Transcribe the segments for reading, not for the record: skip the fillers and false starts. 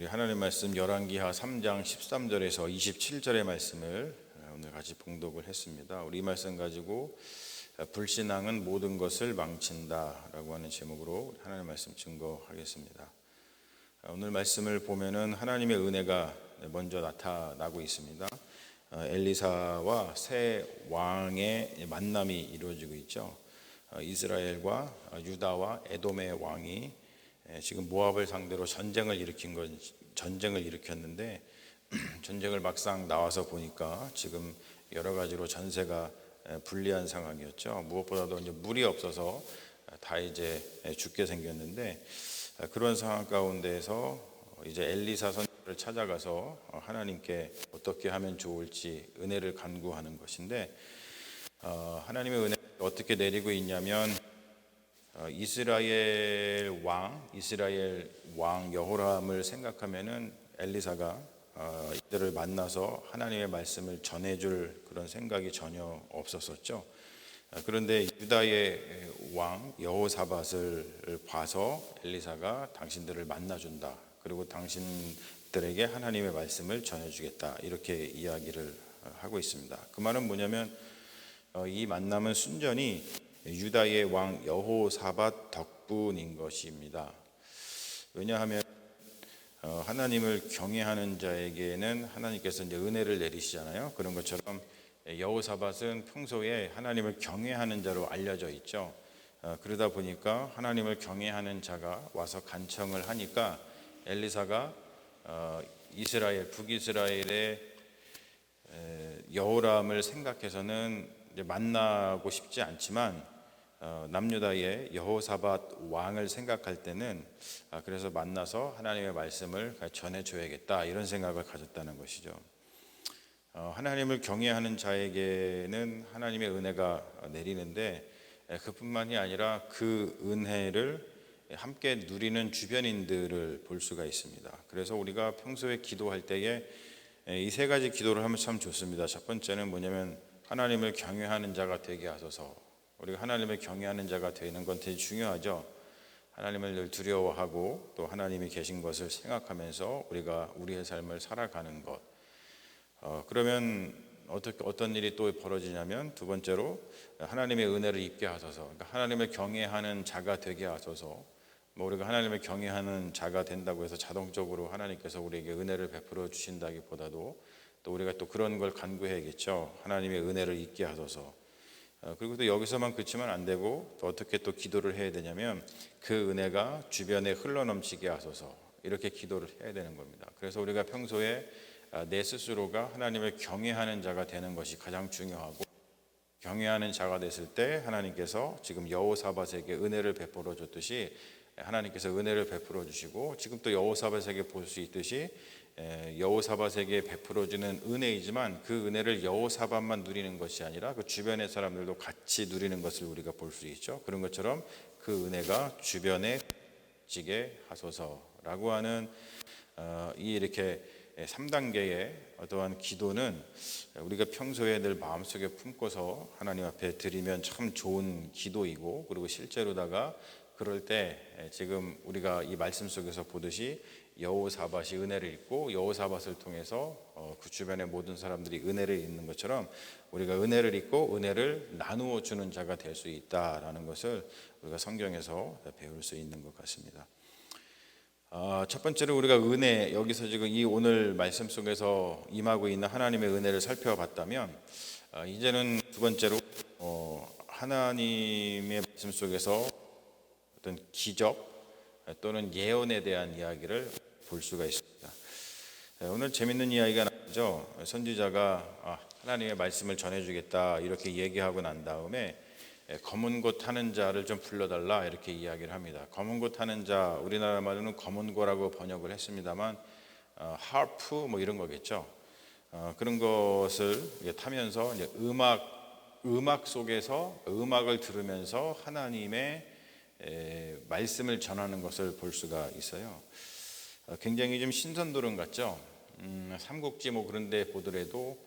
하나님 말씀 열왕기하 3장 13절에서 27절의 말씀을 오늘 같이 봉독을 했습니다. 우리 이 말씀 가지고 불신앙은 모든 것을 망친다 라고 하는 제목으로 하나님 말씀 증거하겠습니다. 오늘 말씀을 보면은 하나님의 은혜가 먼저 나타나고 있습니다. 엘리사와 새 왕의 만남이 이루어지고 있죠. 이스라엘과 유다와 에돔의 왕이 지금 모압을 상대로 전쟁을 일으켰는데 전쟁을 막상 나와서 보니까 지금 여러 가지로 전세가 불리한 상황이었죠. 무엇보다도 이제 물이 없어서 다 이제 죽게 생겼는데, 그런 상황 가운데에서 이제 엘리사 선지자를 찾아가서 하나님께 어떻게 하면 좋을지 은혜를 간구하는 것인데, 하나님의 은혜가 어떻게 내리고 있냐면 이스라엘 왕 여호람을 생각하면은 엘리사가 이들을 만나서 하나님의 말씀을 전해줄 그런 생각이 전혀 없었었죠. 그런데 유다의 왕 여호사밧을 봐서 엘리사가 당신들을 만나준다, 그리고 당신들에게 하나님의 말씀을 전해주겠다, 이렇게 이야기를 하고 있습니다. 그 말은 뭐냐면 이 만남은 순전히 유다의 왕 여호사밧 덕분인 것입니다. 왜냐하면 하나님을 경외하는 자에게는 하나님께서 이제 은혜를 내리시잖아요. 그런 것처럼 여호사밧은 평소에 하나님을 경외하는 자로 알려져 있죠. 그러다 보니까 하나님을 경외하는 자가 와서 간청을 하니까 엘리사가 북이스라엘의 여호람을 생각해서는 이제 만나고 싶지 않지만 남유다의 여호사밧 왕을 생각할 때는 그래서 만나서 하나님의 말씀을 전해줘야겠다, 이런 생각을 가졌다는 것이죠. 하나님을 경외하는 자에게는 하나님의 은혜가 내리는데, 그뿐만이 아니라 그 은혜를 함께 누리는 주변인들을 볼 수가 있습니다. 그래서 우리가 평소에 기도할 때에 이 세 가지 기도를 하면 참 좋습니다. 첫 번째는 뭐냐면 하나님을 경외하는 자가 되게 하소서. 우리가 하나님을 경외하는 자가 되는 건 되게 중요하죠. 하나님을 늘 두려워하고 또 하나님이 계신 것을 생각하면서 우리가 우리의 삶을 살아가는 것. 그러면 어떤 일이 또 벌어지냐면, 두 번째로 하나님의 은혜를 입게 하소서. 그러니까 하나님을 경외하는 자가 되게 하소서. 우리가 하나님을 경외하는 자가 된다고 해서 자동적으로 하나님께서 우리에게 은혜를 베풀어 주신다기보다도 또 우리가 또 그런 걸 간구해야겠죠. 하나님의 은혜를 입게 하소서. 그리고 또 여기서만 그치면 안 되고, 또 어떻게 또 기도를 해야 되냐면 그 은혜가 주변에 흘러넘치게 하소서, 이렇게 기도를 해야 되는 겁니다. 그래서 우리가 평소에 내 스스로가 하나님을 경외하는 자가 되는 것이 가장 중요하고, 경외하는 자가 됐을 때 하나님께서 지금 여호사밧에게 은혜를 베풀어 줬듯이 하나님께서 은혜를 베풀어 주시고, 지금 또 여호사밧에게 볼 수 있듯이 여호사밧에게 베풀어주는 은혜이지만 그 은혜를 여호사밧만 누리는 것이 아니라 그 주변의 사람들도 같이 누리는 것을 우리가 볼 수 있죠. 그런 것처럼 그 은혜가 주변에 지게 하소서라고 하는 이렇게 3단계의 어떠한 기도는 우리가 평소에 늘 마음속에 품고서 하나님 앞에 드리면 참 좋은 기도이고, 그리고 실제로다가 그럴 때 지금 우리가 이 말씀 속에서 보듯이 여호사밧이 은혜를 입고 여호사밧을 통해서 그 주변의 모든 사람들이 은혜를 입는 것처럼 우리가 은혜를 입고 은혜를 나누어 주는 자가 될 수 있다라는 것을 우리가 성경에서 배울 수 있는 것 같습니다. 첫 번째로 우리가 은혜, 여기서 지금 이 오늘 말씀 속에서 임하고 있는 하나님의 은혜를 살펴봤다면, 이제는 두 번째로 하나님의 말씀 속에서 어떤 기적 또는 예언에 대한 이야기를 볼 수가 있습니다. 오늘 재밌는 이야기가 나오죠. 선지자가 하나님의 말씀을 전해주겠다, 이렇게 얘기하고 난 다음에 검은 고 타는 자를 좀 불러달라, 이렇게 이야기를 합니다. 검은 고 타는 자, 우리나라 말로는 검은 고라고 번역을 했습니다만 하프 뭐 이런 거겠죠. 그런 것을 타면서 이제 음악 속에서 음악을 들으면서 하나님의 말씀을 전하는 것을 볼 수가 있어요. 굉장히 좀 신선도름 같죠. 삼국지 뭐 그런 데 보더라도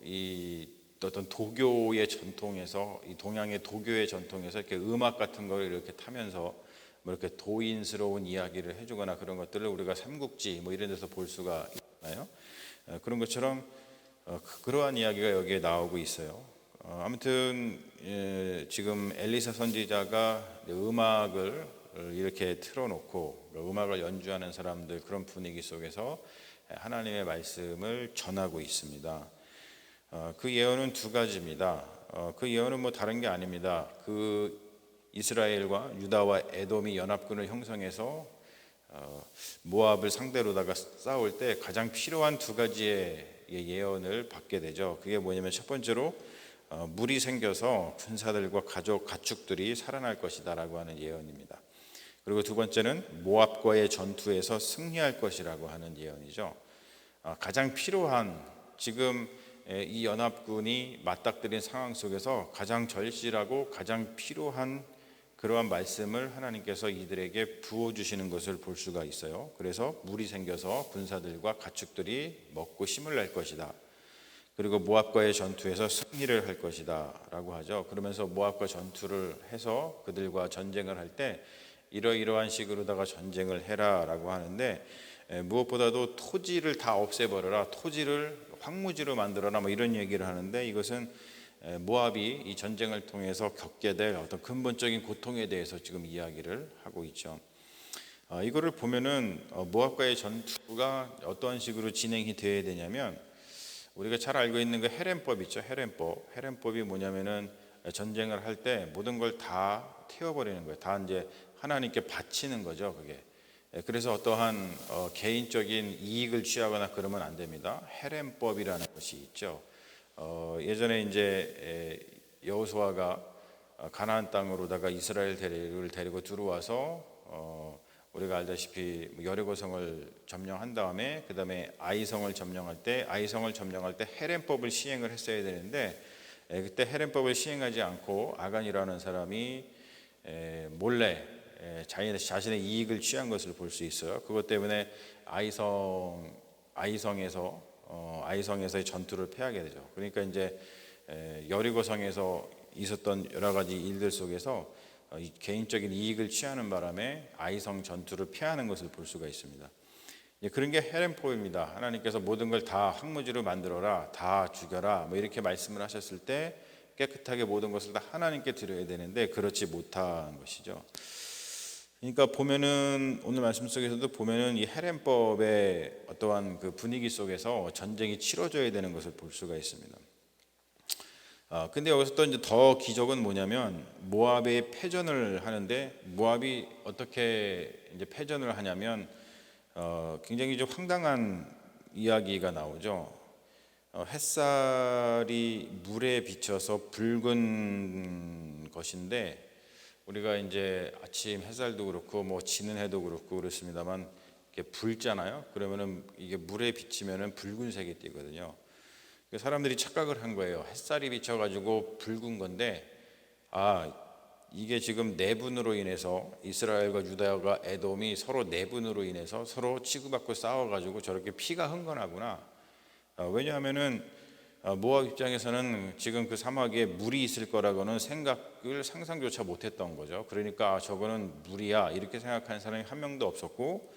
이 어떤 도교의 전통에서, 이 동양의 도교의 전통에서 이렇게 음악 같은 걸 이렇게 타면서 뭐 이렇게 도인스러운 이야기를 해주거나 그런 것들을 우리가 삼국지 뭐 이런 데서 볼 수가 있나요? 그런 것처럼 그러한 이야기가 여기에 나오고 있어요. 아무튼 지금 엘리사 선지자가 음악을 이렇게 틀어놓고 음악을 연주하는 사람들 그런 분위기 속에서 하나님의 말씀을 전하고 있습니다. 그 예언은 두 가지입니다. 그 예언은 뭐 다른 게 아닙니다. 그 이스라엘과 유다와 에돔이 연합군을 형성해서 모압을 상대로다가 싸울 때 가장 필요한 두 가지의 예언을 받게 되죠. 그게 뭐냐면 첫 번째로 물이 생겨서 군사들과 가축들이 살아날 것이다라고 하는 예언입니다. 그리고 두 번째는 모압과의 전투에서 승리할 것이라고 하는 예언이죠. 가장 필요한 지금 이 연합군이 맞닥뜨린 상황 속에서 가장 절실하고 가장 필요한 그러한 말씀을 하나님께서 이들에게 부어주시는 것을 볼 수가 있어요. 그래서 물이 생겨서 군사들과 가축들이 먹고 힘을 낼 것이다. 그리고 모압과의 전투에서 승리를 할 것이다 라고 하죠. 그러면서 모압과 전투를 해서 그들과 전쟁을 할 때 이러이러한 식으로다가 전쟁을 해라 라고 하는데, 무엇보다도 토지를 다 없애버려라, 토지를 황무지로 만들어라 뭐 이런 얘기를 하는데, 이것은 모압이 이 전쟁을 통해서 겪게 될 어떤 근본적인 고통에 대해서 지금 이야기를 하고 있죠. 이거를 보면은 모압과의 전투가 어떠한 식으로 진행이 되어야 되냐면, 우리가 잘 알고 있는 그 헤렘법 있죠. 헤렘법이 뭐냐면은 전쟁을 할 때 모든 걸 다 태워버리는 거예요. 다 이제 하나님께 바치는 거죠. 그게. 그래서 어떠한 개인적인 이익을 취하거나 그러면 안 됩니다. 헤렘법이라는 것이 있죠. 예전에 이제 여호수아가 가나안 땅으로다가 이스라엘을 데리고 들어와서 우리가 알다시피 여리고성을 점령한 다음에 그 다음에 아이성을 점령할 때 헤렘법을 시행을 했어야 되는데, 그때 헤렘법을 시행하지 않고 아간이라는 사람이 몰래 자신의 이익을 취한 것을 볼 수 있어요. 그것 때문에 아이성에서의 전투를 패하게 되죠. 그러니까 이제 여리고성에서 있었던 여러 가지 일들 속에서 개인적인 이익을 취하는 바람에 아이성 전투를 피하는 것을 볼 수가 있습니다. 그런 게 헤렘포입니다. 하나님께서 모든 걸 다 황무지로 만들어라, 다 죽여라 뭐 이렇게 말씀을 하셨을 때 깨끗하게 모든 것을 다 하나님께 드려야 되는데 그렇지 못한 것이죠. 그러니까 보면은 오늘 말씀 속에서도 보면은 이 헤렘법의 어떠한 그 분위기 속에서 전쟁이 치러져야 되는 것을 볼 수가 있습니다. 근데 여기서 또 이제 더 기적은 뭐냐면 모압의 패전을 하는데, 모압이 어떻게 이제 패전을 하냐면 굉장히 좀 황당한 이야기가 나오죠. 햇살이 물에 비쳐서 붉은 것인데, 우리가 이제 아침 햇살도 그렇고 뭐 지는 해도 그렇고 그렇습니다만 이렇게 붉잖아요. 그러면은 이게 물에 비치면은 붉은색이 띄거든요. 사람들이 착각을 한 거예요. 햇살이 비쳐가지고 붉은 건데, 이게 지금 내분으로 인해서 이스라엘과 유다와 에돔이 서로 내분으로 인해서 서로 치고받고 싸워가지고 저렇게 피가 흥건하구나. 왜냐하면은 모압 입장에서는 지금 그 사막에 물이 있을 거라고는 상상조차 못했던 거죠. 그러니까 저거는 물이야 이렇게 생각하는 사람이 한 명도 없었고,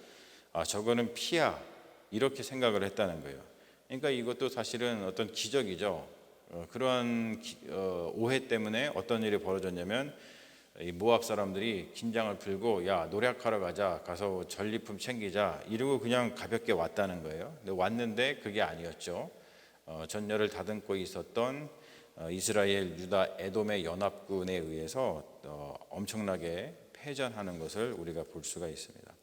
저거는 피야 이렇게 생각을 했다는 거예요. 그러니까 이것도 사실은 어떤 기적이죠. 그러한 오해 때문에 어떤 일이 벌어졌냐면, 이 모압 사람들이 긴장을 풀고 야 노력하러 가서 전리품 챙기자 이러고 그냥 가볍게 왔다는 거예요. 근데 왔는데 그게 아니었죠. 전열을 다듬고 있었던 이스라엘, 유다, 에돔의 연합군에 의해서 엄청나게 패전하는 것을 우리가 볼 수가 있습니다.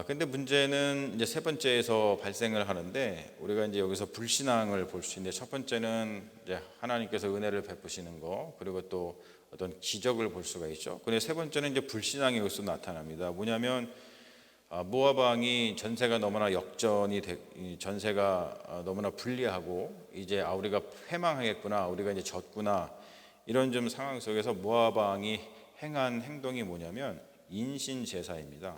근데 문제는 이제 세 번째에서 발생을 하는데, 우리가 이제 여기서 불신앙을 볼 수 있는데, 첫 번째는 이제 하나님께서 은혜를 베푸시는 거, 그리고 또 어떤 기적을 볼 수가 있죠. 근데 세 번째는 이제 불신앙이 여기서 나타납니다. 뭐냐면 모압 왕이 전세가 너무나 전세가 너무나 불리하고 이제 우리가 패망하겠구나, 우리가 이제 졌구나 이런 좀 상황 속에서 모압 왕이 행한 행동이 뭐냐면 인신 제사입니다.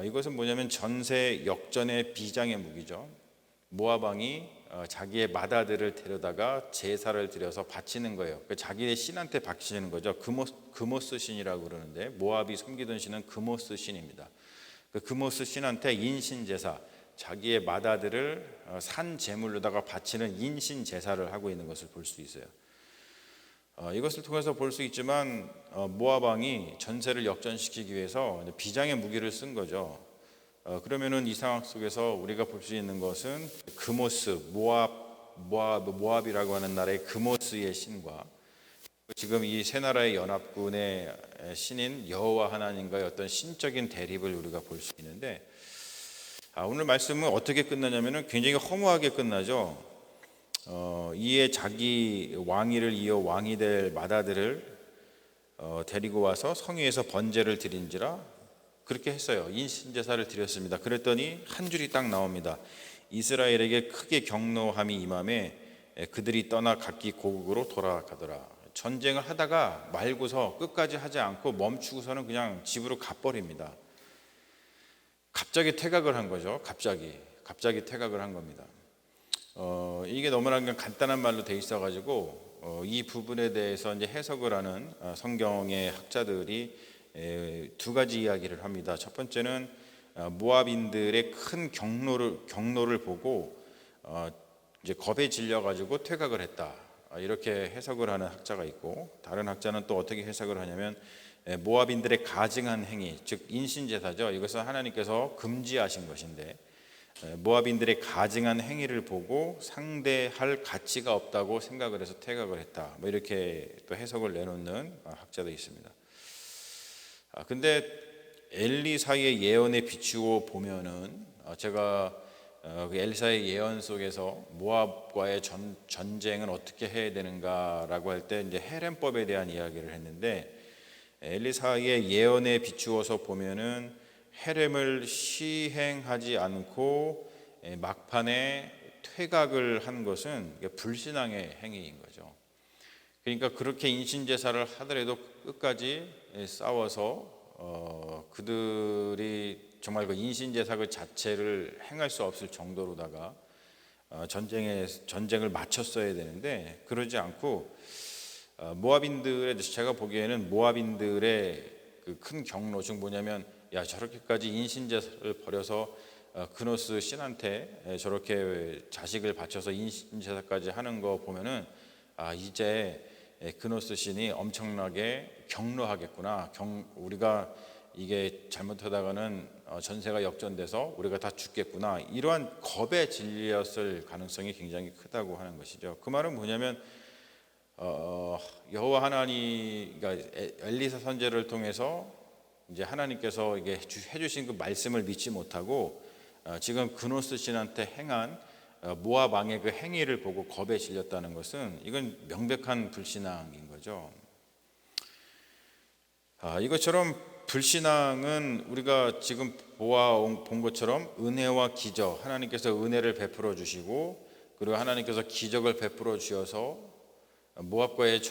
이것은 뭐냐면 전세 역전의 비장의 무기죠. 모압 왕이 자기의 맏아들을 데려다가 제사를 드려서 바치는 거예요. 그러니까 자기의 신한테 바치는 거죠. 그모스 신이라고 그러는데 모압이 섬기던 신은 그모스 신입니다. 그 그모스 신한테 인신 제사, 자기의 맏아들을 산 제물로다가 바치는 인신 제사를 하고 있는 것을 볼 수 있어요. 이것을 통해서 볼 수 있지만 모압 왕이 전세를 역전시키기 위해서 비장의 무기를 쓴 거죠. 그러면은 이 상황 속에서 우리가 볼 수 있는 것은 그모스, 모압이라고 하는 나라의 그모스의 신과 지금 이 세 나라의 연합군의 신인 여호와 하나님과의 어떤 신적인 대립을 우리가 볼 수 있는데, 오늘 말씀은 어떻게 끝나냐면은 굉장히 허무하게 끝나죠. 이에 자기 왕위를 이어 왕이 될 맏아들을 데리고 와서 성위에서 번제를 드린지라, 그렇게 했어요. 인신제사를 드렸습니다. 그랬더니 한 줄이 딱 나옵니다. 이스라엘에게 크게 경노함이 임함에 그들이 떠나 각기 고국으로 돌아가더라. 전쟁을 하다가 말고서 끝까지 하지 않고 멈추고서는 그냥 집으로 가버립니다. 갑자기 퇴각을 한 거죠. 갑자기 퇴각을 한 겁니다. 이게 너무나 그냥 간단한 말로 돼 있어가지고 이 부분에 대해서 이제 해석을 하는 성경의 학자들이 두 가지 이야기를 합니다. 첫 번째는 모압인들의 큰 경로를 보고 이제 겁에 질려가지고 퇴각을 했다, 이렇게 해석을 하는 학자가 있고, 다른 학자는 또 어떻게 해석을 하냐면 모압인들의 가증한 행위, 즉 인신제사죠. 이것은 하나님께서 금지하신 것인데 모압인들의 가증한 행위를 보고 상대할 가치가 없다고 생각을 해서 퇴각을 했다, 뭐 이렇게 또 해석을 내놓는 학자도 있습니다. 근데 엘리사의 예언에 비추어 보면은 제가 그 엘리사의 예언 속에서 모압과의 전쟁은 어떻게 해야 되는가라고 할 때 이제 헤렘법에 대한 이야기를 했는데, 엘리사의 예언에 비추어서 보면은 헤렘을 시행하지 않고 막판에 퇴각을 한 것은 불신앙의 행위인 거죠. 그러니까 그렇게 인신제사를 하더라도 끝까지 싸워서 그들이 정말 그 인신제사 그 자체를 행할 수 없을 정도로다가 전쟁을 마쳤어야 되는데, 그러지 않고 모압인들의, 제가 보기에는 모압인들의 그 큰 경로 중 뭐냐면, 야, 저렇게까지 인신제사를 벌여서 그노스 신한테 저렇게 자식을 바쳐서 인신제사까지 하는 거 보면은 이제 그노스 신이 엄청나게 경노하겠구나. 우리가 이게 잘못하다가는 전세가 역전돼서 우리가 다 죽겠구나. 이러한 겁에 질렸을 가능성이 굉장히 크다고 하는 것이죠. 그 말은 뭐냐면 여호와 하나님, 그러니까 엘리사 선지자를 통해서 이제 하나님께서 이게 해주신 그 말씀을 믿지 못하고 지금 그노스 신한테 행한 모압 왕의 그 행위를 보고 겁에 질렸다는 것은 이건 명백한 불신앙인 거죠. 이것처럼 불신앙은 우리가 지금 본 것처럼 은혜와 기적, 하나님께서 은혜를 베풀어 주시고 그리고 하나님께서 기적을 베풀어 주셔서 모압과의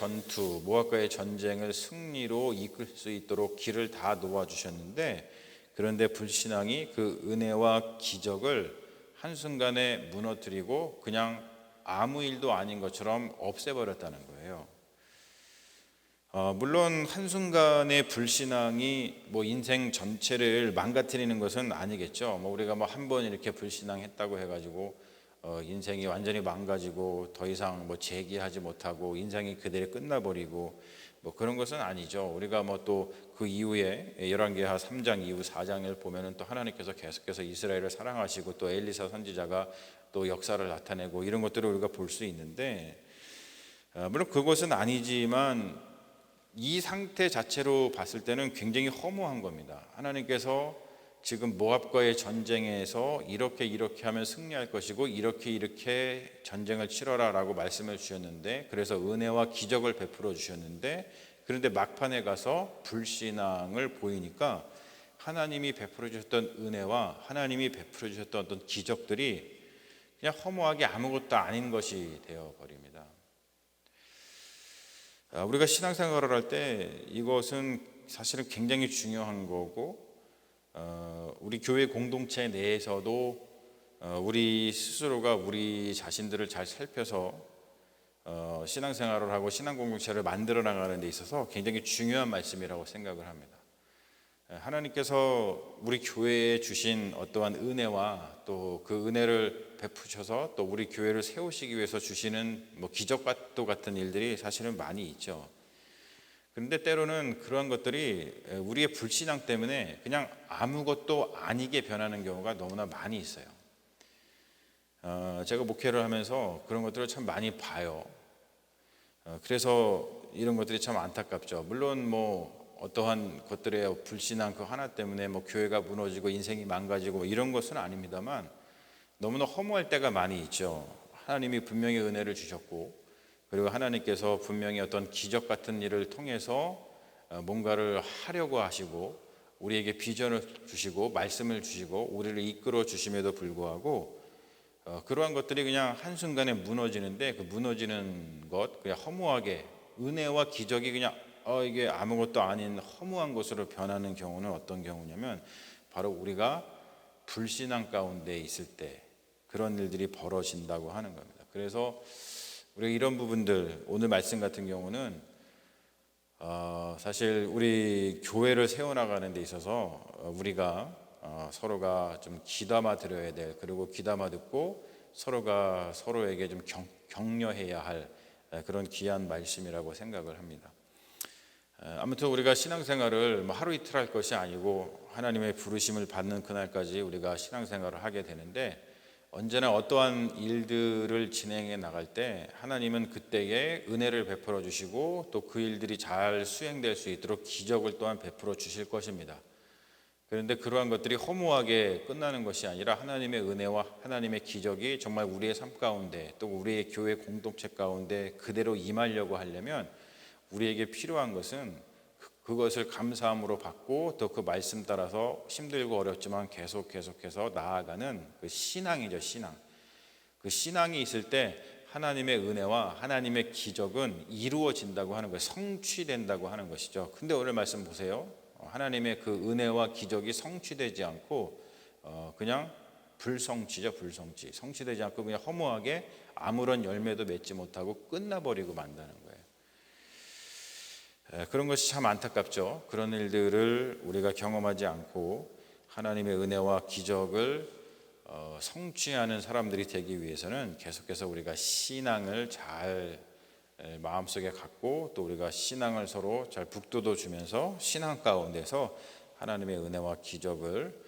전쟁을 승리로 이끌 수 있도록 길을 다 놓아 주셨는데, 그런데 불신앙이 그 은혜와 기적을 한순간에 무너뜨리고 그냥 아무 일도 아닌 것처럼 없애버렸다는 거예요. 물론 한순간의 불신앙이 뭐 인생 전체를 망가뜨리는 것은 아니겠죠. 우리가 한 번 이렇게 불신앙했다고 해가지고 인생이 완전히 망가지고 더 이상 재기하지 못하고 인생이 그대로 끝나버리고 그런 것은 아니죠. 우리가 또 그 이후에 열왕기하 3장 이후 4장을 보면은 또 하나님께서 계속해서 이스라엘을 사랑하시고 또 엘리사 선지자가 또 역사를 나타내고 이런 것들을 우리가 볼 수 있는데, 물론 그것은 아니지만 이 상태 자체로 봤을 때는 굉장히 허무한 겁니다. 하나님께서 지금 모압과의 전쟁에서 이렇게 하면 승리할 것이고 이렇게 전쟁을 치러라라고 말씀을 주셨는데, 그래서 은혜와 기적을 베풀어 주셨는데, 그런데 막판에 가서 불신앙을 보이니까 하나님이 베풀어 주셨던 은혜와 하나님이 베풀어 주셨던 어떤 기적들이 그냥 허무하게 아무것도 아닌 것이 되어 버립니다. 우리가 신앙생활을 할 때 이것은 사실은 굉장히 중요한 거고, 우리 교회 공동체 내에서도 우리 스스로가 우리 자신들을 잘 살펴서 신앙생활을 하고 신앙 공동체를 만들어 나가는 데 있어서 굉장히 중요한 말씀이라고 생각을 합니다. 하나님께서 우리 교회에 주신 어떠한 은혜와 또 그 은혜를 베푸셔서 또 우리 교회를 세우시기 위해서 주시는 기적과 같은 일들이 사실은 많이 있죠. 그런데 때로는 그러한 것들이 우리의 불신앙 때문에 그냥 아무것도 아니게 변하는 경우가 너무나 많이 있어요. 제가 목회를 하면서 그런 것들을 참 많이 봐요. 그래서 이런 것들이 참 안타깝죠. 물론 어떠한 것들의 불신앙 그 하나 때문에 교회가 무너지고 인생이 망가지고 이런 것은 아닙니다만 너무나 허무할 때가 많이 있죠. 하나님이 분명히 은혜를 주셨고 그리고 하나님께서 분명히 어떤 기적 같은 일을 통해서 뭔가를 하려고 하시고 우리에게 비전을 주시고 말씀을 주시고 우리를 이끌어 주심에도 불구하고 그러한 것들이 그냥 한순간에 무너지는데 그 무너지는 것 그냥 허무하게 은혜와 기적이 그냥 이게 아무것도 아닌 허무한 것으로 변하는 경우는 어떤 경우냐면 바로 우리가 불신앙 가운데 있을 때 그런 일들이 벌어진다고 하는 겁니다. 그래서 우리가 이런 부분들 오늘 말씀 같은 경우는 사실 우리 교회를 세워나가는 데 있어서 우리가 서로가 좀 귀담아 들어야 될 그리고 귀담아 듣고 서로가 서로에게 좀 격려해야 할 그런 귀한 말씀이라고 생각을 합니다. 아무튼 우리가 신앙생활을 하루 이틀 할 것이 아니고 하나님의 부르심을 받는 그날까지 우리가 신앙생활을 하게 되는데 언제나 어떠한 일들을 진행해 나갈 때 하나님은 그때에 은혜를 베풀어 주시고 또 그 일들이 잘 수행될 수 있도록 기적을 또한 베풀어 주실 것입니다. 그런데 그러한 것들이 허무하게 끝나는 것이 아니라 하나님의 은혜와 하나님의 기적이 정말 우리의 삶 가운데 또 우리의 교회 공동체 가운데 그대로 임하려고 하려면 우리에게 필요한 것은 그것을 감사함으로 받고 또 그 말씀 따라서 힘들고 어렵지만 계속해서 나아가는 그 신앙이죠. 신앙. 그 신앙이 있을 때 하나님의 은혜와 하나님의 기적은 이루어진다고 하는 거예요. 성취된다고 하는 것이죠. 근데 오늘 말씀 보세요. 하나님의 그 은혜와 기적이 성취되지 않고 그냥 불성취죠. 불성취. 성취되지 않고 그냥 허무하게 아무런 열매도 맺지 못하고 끝나버리고 만다는 거예요. 그런 것이 참 안타깝죠. 그런 일들을 우리가 경험하지 않고 하나님의 은혜와 기적을 성취하는 사람들이 되기 위해서는 계속해서 우리가 신앙을 잘 마음속에 갖고 또 우리가 신앙을 서로 잘 북돋워 주면서 신앙 가운데서 하나님의 은혜와 기적을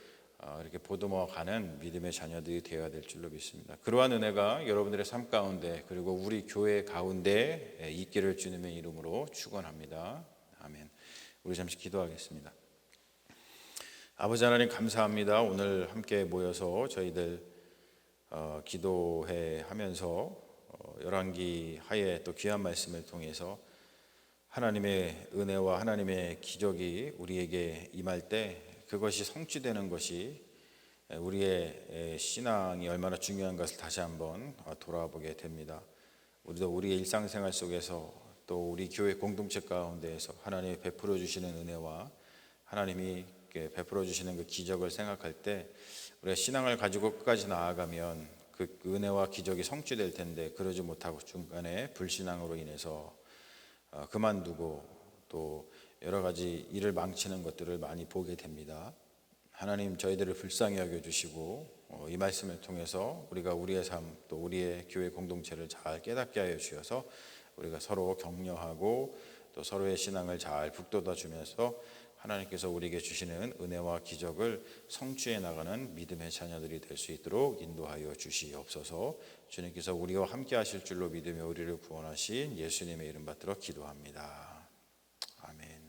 이렇게 보듬어 가는 믿음의 자녀들이 되어야 될 줄로 믿습니다. 그러한 은혜가 여러분들의 삶 가운데 그리고 우리 교회 가운데 있기를 주님의 이름으로 축원합니다. 아멘. 우리 잠시 기도하겠습니다. 아버지 하나님 감사합니다. 오늘 함께 모여서 저희들 기도회 하면서 열왕기 하에 또 귀한 말씀을 통해서 하나님의 은혜와 하나님의 기적이 우리에게 임할 때 그것이 성취되는 것이 우리의 신앙이 얼마나 중요한 것을 다시 한번 돌아보게 됩니다. 우리도 우리의 일상생활 속에서 또 우리 교회 공동체 가운데에서 하나님이 베풀어 주시는 은혜와 하나님이 베풀어 주시는 그 기적을 생각할 때 우리가 신앙을 가지고 끝까지 나아가면 그 은혜와 기적이 성취될 텐데 그러지 못하고 중간에 불신앙으로 인해서 그만두고 또 여러 가지 일을 망치는 것들을 많이 보게 됩니다. 하나님 저희들을 불쌍히 여겨주시고 이 말씀을 통해서 우리가 우리의 삶 또 우리의 교회 공동체를 잘 깨닫게 하여 주셔서 우리가 서로 격려하고 또 서로의 신앙을 잘 북돋아 주면서 하나님께서 우리에게 주시는 은혜와 기적을 성취해 나가는 믿음의 자녀들이 될 수 있도록 인도하여 주시옵소서. 주님께서 우리와 함께 하실 줄로 믿으며 우리를 구원하신 예수님의 이름 받들어 기도합니다. 아멘.